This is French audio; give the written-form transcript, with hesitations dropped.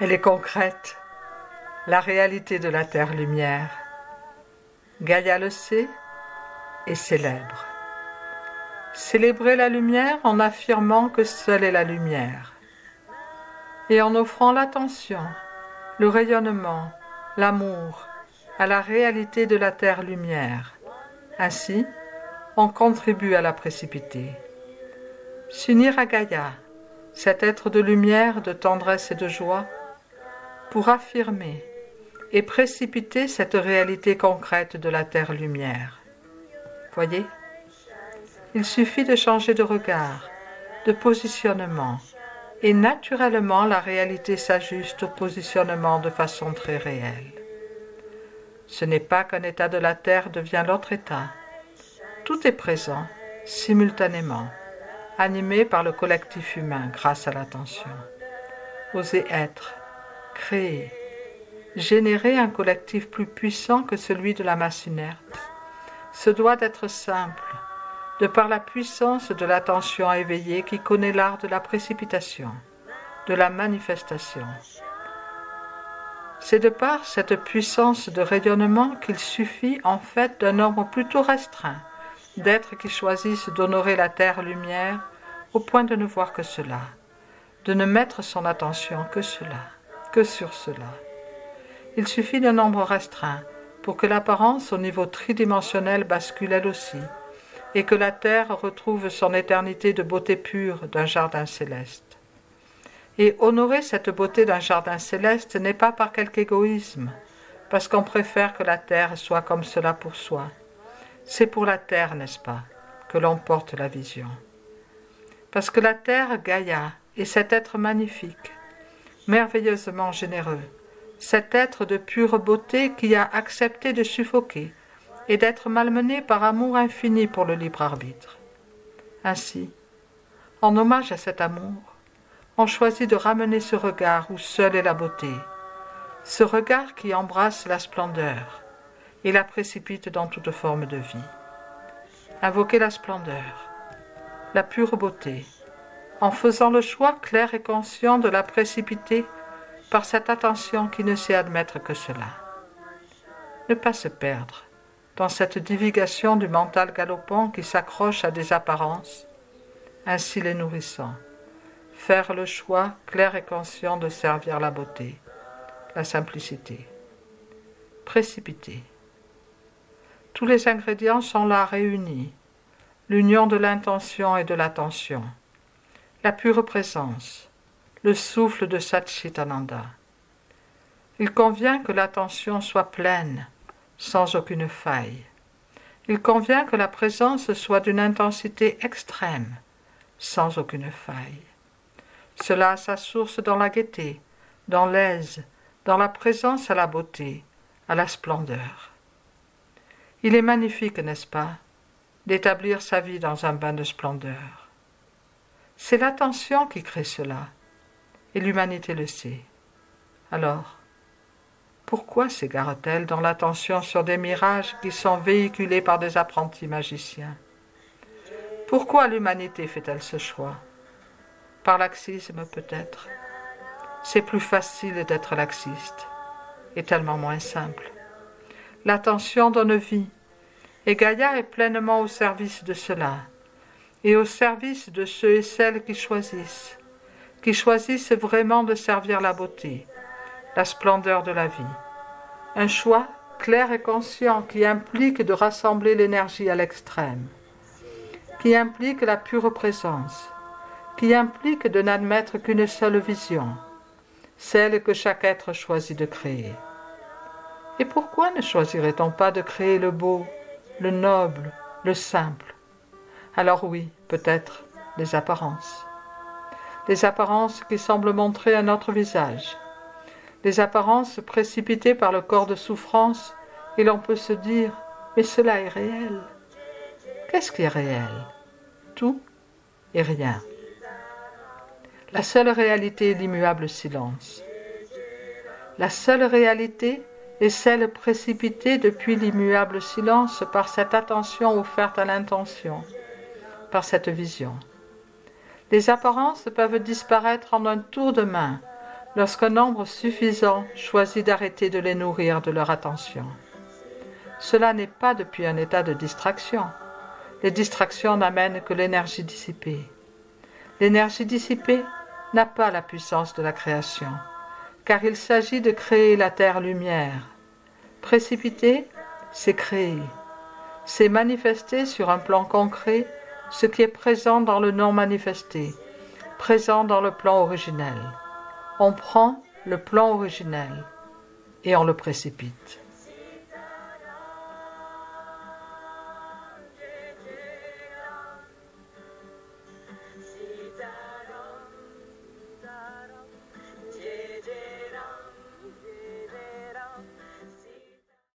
Elle est concrète, la réalité de la Terre-Lumière. Gaïa le sait et célèbre. Célébrer la lumière en affirmant que seule est la lumière et en offrant l'attention, le rayonnement, l'amour à la réalité de la Terre-Lumière. Ainsi, on contribue à la précipiter. S'unir à Gaïa, cet être de lumière, de tendresse et de joie, pour affirmer et précipiter cette réalité concrète de la Terre-Lumière. Voyez ? Il suffit de changer de regard, de positionnement, et naturellement la réalité s'ajuste au positionnement de façon très réelle. Ce n'est pas qu'un état de la Terre devient l'autre état. Tout est présent, simultanément, animé par le collectif humain grâce à l'attention. Oser être, créer, générer un collectif plus puissant que celui de la masse inerte, ce doit d'être simple, de par la puissance de l'attention éveillée qui connaît l'art de la précipitation, de la manifestation. C'est de par cette puissance de rayonnement qu'il suffit en fait d'un nombre plutôt restreint d'êtres qui choisissent d'honorer la Terre-Lumière au point de ne voir que cela, de ne mettre son attention que sur cela. Il suffit d'un nombre restreint pour que l'apparence au niveau tridimensionnel bascule elle aussi, et que la terre retrouve son éternité de beauté pure d'un jardin céleste. Et honorer cette beauté d'un jardin céleste n'est pas par quelque égoïsme, parce qu'on préfère que la terre soit comme cela pour soi. C'est pour la terre, n'est-ce pas, que l'on porte la vision. Parce que la terre, Gaïa, est cet être magnifique, merveilleusement généreux, cet être de pure beauté qui a accepté de suffoquer et d'être malmené par amour infini pour le libre arbitre. Ainsi, en hommage à cet amour, on choisit de ramener ce regard où seule est la beauté, ce regard qui embrasse la splendeur et la précipite dans toute forme de vie. Invoquer la splendeur, la pure beauté, en faisant le choix clair et conscient de la précipiter par cette attention qui ne sait admettre que cela. Ne pas se perdre dans cette divagation du mental galopant qui s'accroche à des apparences, ainsi les nourrissant. Faire le choix clair et conscient de servir la beauté, la simplicité. Précipiter. Tous les ingrédients sont là réunis, l'union de l'intention et de l'attention, la pure présence, le souffle de Satchitananda. Il convient que l'attention soit pleine, sans aucune faille. Il convient que la présence soit d'une intensité extrême, sans aucune faille. Cela a sa source dans la gaieté, dans l'aise, dans la présence à la beauté, à la splendeur. Il est magnifique, n'est-ce pas, d'établir sa vie dans un bain de splendeur. C'est l'attention qui crée cela, et l'humanité le sait. Alors, pourquoi s'égare-t-elle dans l'attention sur des mirages qui sont véhiculés par des apprentis magiciens? Pourquoi l'humanité fait-elle ce choix? Par laxisme peut-être. C'est plus facile d'être laxiste, et tellement moins simple. L'attention donne vie, et Gaïa est pleinement au service de cela, et au service de ceux et celles qui choisissent vraiment de servir la beauté, la splendeur de la vie. Un choix clair et conscient qui implique de rassembler l'énergie à l'extrême, qui implique la pure présence, qui implique de n'admettre qu'une seule vision, celle que chaque être choisit de créer. Et pourquoi ne choisirait-on pas de créer le beau, le noble, le simple? Alors oui, peut-être, les apparences. Les apparences qui semblent montrer un autre visage. Les apparences précipitées par le corps de souffrance, et l'on peut se dire, mais cela est réel. Qu'est-ce qui est réel? Tout et rien. La seule réalité est l'immuable silence. La seule réalité est celle précipitée depuis l'immuable silence par cette attention offerte à l'intention, par cette vision. Les apparences peuvent disparaître en un tour de main, lorsqu'un nombre suffisant choisit d'arrêter de les nourrir de leur attention. Cela n'est pas depuis un état de distraction. Les distractions n'amènent que l'énergie dissipée. L'énergie dissipée n'a pas la puissance de la création, car il s'agit de créer la terre-lumière. Précipiter, c'est créer. C'est manifester sur un plan concret ce qui est présent dans le non manifesté, présent dans le plan originel. On prend le plan originel et on le précipite.